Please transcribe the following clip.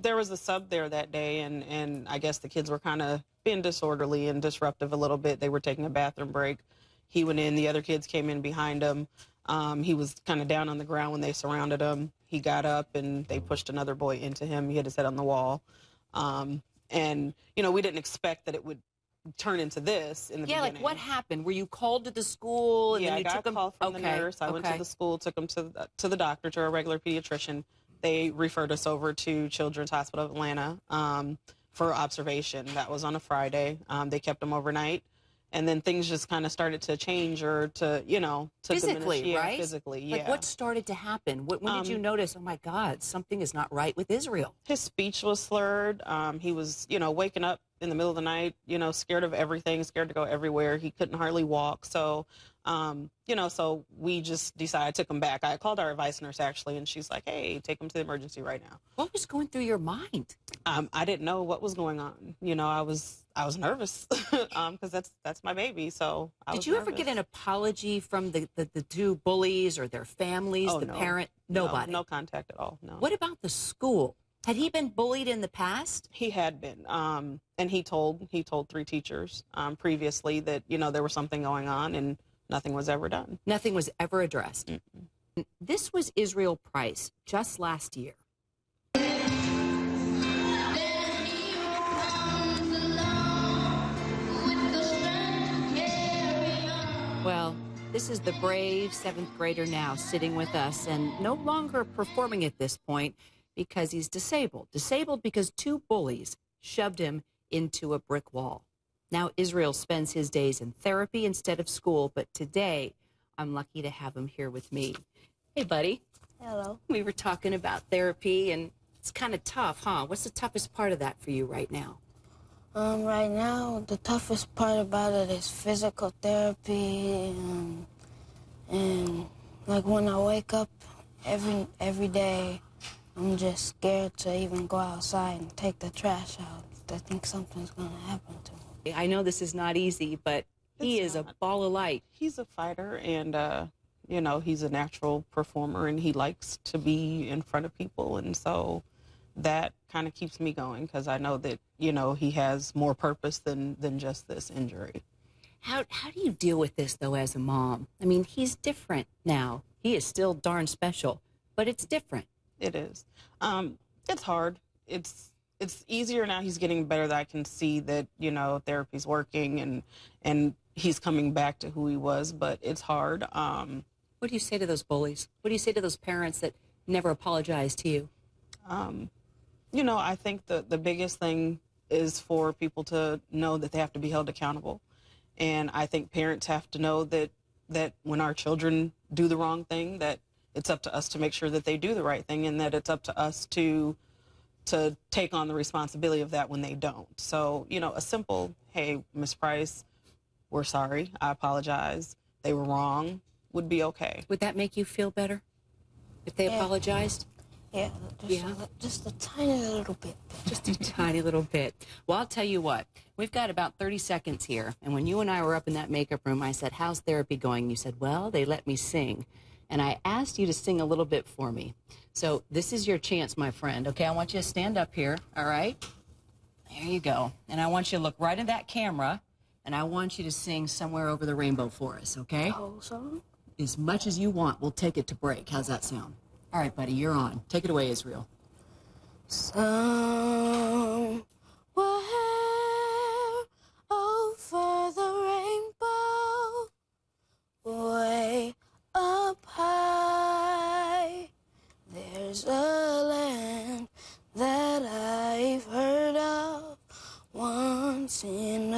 There was a sub there that day, and I guess the kids were kind of being disorderly and disruptive a little bit. They were taking a bathroom break. He went in. The other kids came in behind him. He was kind of down on the ground when they surrounded him. He got up, and they pushed another boy into him. He hit his head on the wall. And, you know, we didn't expect that it would turn into this in the beginning. Like what happened? Were you called to the school? And yeah, then you I got took a call from the nurse. I went to the school, took him to the doctor, to a regular pediatrician. They referred us over to Children's Hospital of Atlanta for observation. That was on a Friday. They kept him overnight. And then things just kind of started to change, or to, you know, to physically, diminish. Yeah, right? Physically, yeah. Like what started to happen? When did you notice, oh my God, something is not right with Israel? His speech was slurred. He was, you know, waking up in the middle of the night, you know, scared of everything, scared to go everywhere. He couldn't hardly walk. So, you know, so we just decided to take him back. I called our advice nurse, actually, and she's like, hey, take him to the emergency right now. What was going through your mind? I didn't know what was going on. You know, I was nervous because that's my baby. So did you ever get an apology from the two bullies or their families, the parent? Nobody. No contact at all. No. What about the school? Had he been bullied in the past? He had been, and he told 3 teachers previously that, you know, there was something going on, and nothing was ever done. Nothing was ever addressed. Mm-mm. This was Israel Price just last year. Well, this is the brave 7th grader now sitting with us and no longer performing at this point because he's disabled. Disabled because 2 bullies shoved him into a brick wall. Now Israel spends his days in therapy instead of school, but today I'm lucky to have him here with me. Hey, buddy. Hello. We were talking about therapy, and it's kind of tough, huh? What's the toughest part of that for you right now? Right now, the toughest part about it is physical therapy, and like when I wake up every day, I'm just scared to even go outside and take the trash out. I think something's gonna happen to me. I know this is not easy, but he is a ball of light. He's a fighter, and you know, he's a natural performer, and he likes to be in front of people, and so that kind of keeps me going because I know that, you know, he has more purpose than just this injury. How do you deal with this, though, as a mom? I mean, he's different now. He is still darn special, but it's different. It is. It's hard. It's easier now. He's getting better. That I can see that, you know, therapy's working and he's coming back to who he was, but it's hard. What do you say to those bullies? What do you say to those parents that never apologized to you? You know, I think the biggest thing is for people to know that they have to be held accountable. And I think parents have to know that when our children do the wrong thing, that it's up to us to make sure that they do the right thing, and that it's up to us to take on the responsibility of that when they don't. So, you know, a simple, hey, Miss Price, we're sorry, I apologize, they were wrong, would be okay. Would that make you feel better if they apologized? Yeah, just a tiny little bit. Just a tiny little bit. Well, I'll tell you what, we've got about 30 seconds here. And when you and I were up in that makeup room, I said, how's therapy going? And you said, well, they let me sing. And I asked you to sing a little bit for me. So this is your chance, my friend. Okay, I want you to stand up here, all right? There you go. And I want you to look right at that camera, and I want you to sing Somewhere Over the Rainbow for us, okay? The whole song? As much as you want. We'll take it to break. How's that sound? All right, buddy, you're on. Take it away, Israel. Somewhere over the rainbow, way up high, there's a land that I've heard of once in